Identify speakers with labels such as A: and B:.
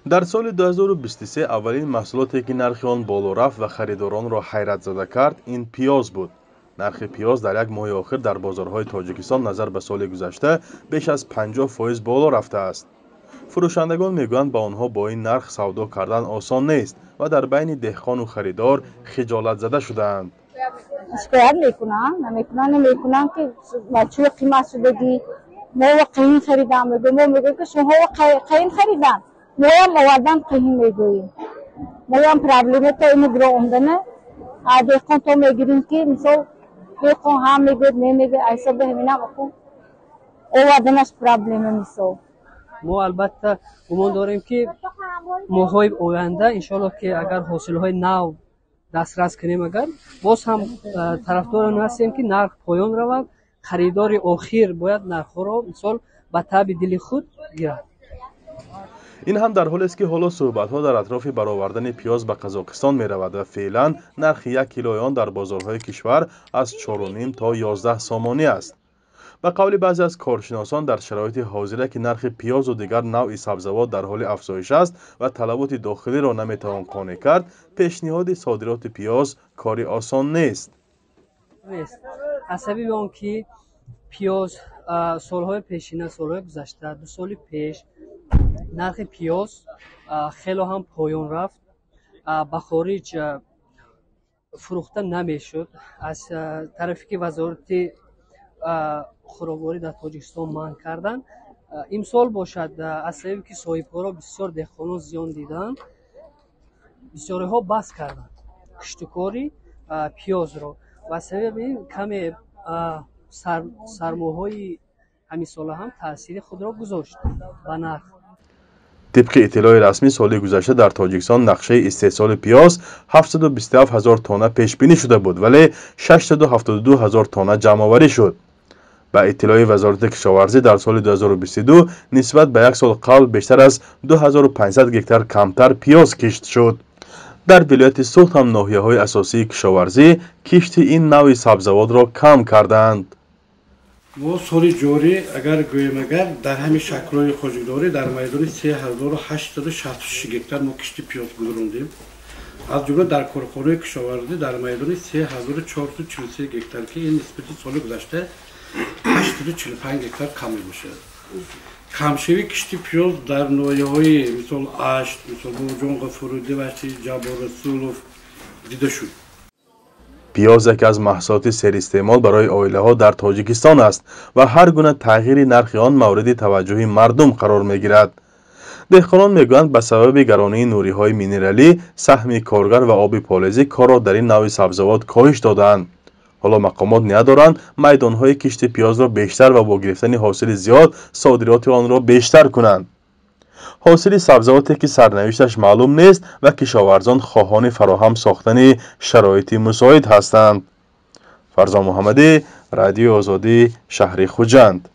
A: در سال 2023 اولین محصولاتی که نرخ آن بالا رفت و خریداران را حیرت زده کرد این پیاز بود. نرخ پیاز در یک ماه آخر در بازارهای تاجیکستان نظر به سال گذشته بیش از 50% بالا رفته است. فروشندگان میگویند با آنها با این نرخ سودا کردن آسان نیست و در بین دهقان و خریدار خجالت زده شدند.
B: شکایت نمیکنن که چوی قیمت شدگی ما قیمه خریدم میگویم که شما قیمه خریدن ما هم آوردن قیمه میگوییم ما هم پرابلم تا اینو برای عمدنه دهقان تو میگیریم که مثال دهقان هم میگوید نمیگه ایسا به همینم اکن آوردنش پرابلم مثال.
C: ما البته گمان داریم که ماهای آینده انشالله که اگر حاصلهای نو دسترس کنیم اگر باز هم طرفدار هستیم که نرخ پایان رود خریدار آخر باید نرخ را مثال به تاب دل خود گیرد.
A: این هم در حالی است که حالا صحبت‌ها در اطراف برآوردن پیاز به قزاقستان می‌رود و فعلا نرخ 1 کیلوی آن در بازارهای کشور از 4.5 تا 11 سامانی است. به قول بعضی از کارشناسان در شرایط حاضره که نرخ پیاز و دیگر نوع سبزیجات در حال افزایش است و طلبات داخلی را نمیتوان قانع کرد، پیشنهاد صادرات پیاز کاری آسان نیست.
C: از سبب آنکه پیاز سالهای پیشینه سالهای گذشته 2 سال پیش نرخ پیاز خیلی هم پایان رفت به خارج فروخته نمیشد از طرفی که وزارت خوراکواری در تاجیکستان منع کردن. امسال باشد از سبب که صاحبکارا بسیار دهقانان زیان دیدن بسیاری ها بس کردن کشتکاری پیاز را و سبب این کمی سرماهای همین سال هم تاثیر خود را گذاشت به نرخ.
A: طبق اطلاع رسمی سال گذشته در تاجیکستان نقشه استحصال پیاز 727,000 تانه پیش بینی شده بود ولی 672,000 تانه جمع آوری شد. با اطلاع وزارت کشاورزی در سال 2022 نسبت به یک سال قبل بیشتر از 2500 گکتار کمتر پیاز کشت شد. در ولایت سوخت هم ناحیه‌های اساسی کشاورزی کشت این نوع سبزیجات را کم کردند.
D: ما سال جاری اگر گویم اگر در همین شکل‌های خوشگداری در میدان 3866 گکتار ما کشت پیاز گذراندیم. از جمله در کارخانه کشاورزی در میدان 3443 گکتار که این نسبت سال گذشته 845 گکتار کم میشه. کمشوی کشتی پیاز در ناحیه‌های مثل اشت، مثل موجان فرودی و جبار رسولوف دیده شد.
A: پیاز یکی از محصولات سر استعمال برای عائله‌ها در تاجیکستان است و هر گونه تغییر نرخ آن مورد توجه مردم قرار می‌گیرد. دهقانان میگویند به سبب گرانی نوری‌های مینرالی، سهم کارگر و آب پالایزی کار را در این نوع سبزیجات کاهش دادند. حالا مقامات نیت دارند میدان‌های کشت پیاز را بیشتر و با گرفتن حاصل زیاد صادرات آن را بیشتر کنند. حاصل سبزیجاتی که سرنوشتش معلوم نیست و کشاورزان خواهان فراهم ساختن شرایط مساعد هستند. فرزان محمدی، رادیو آزادی، شهر خوجند.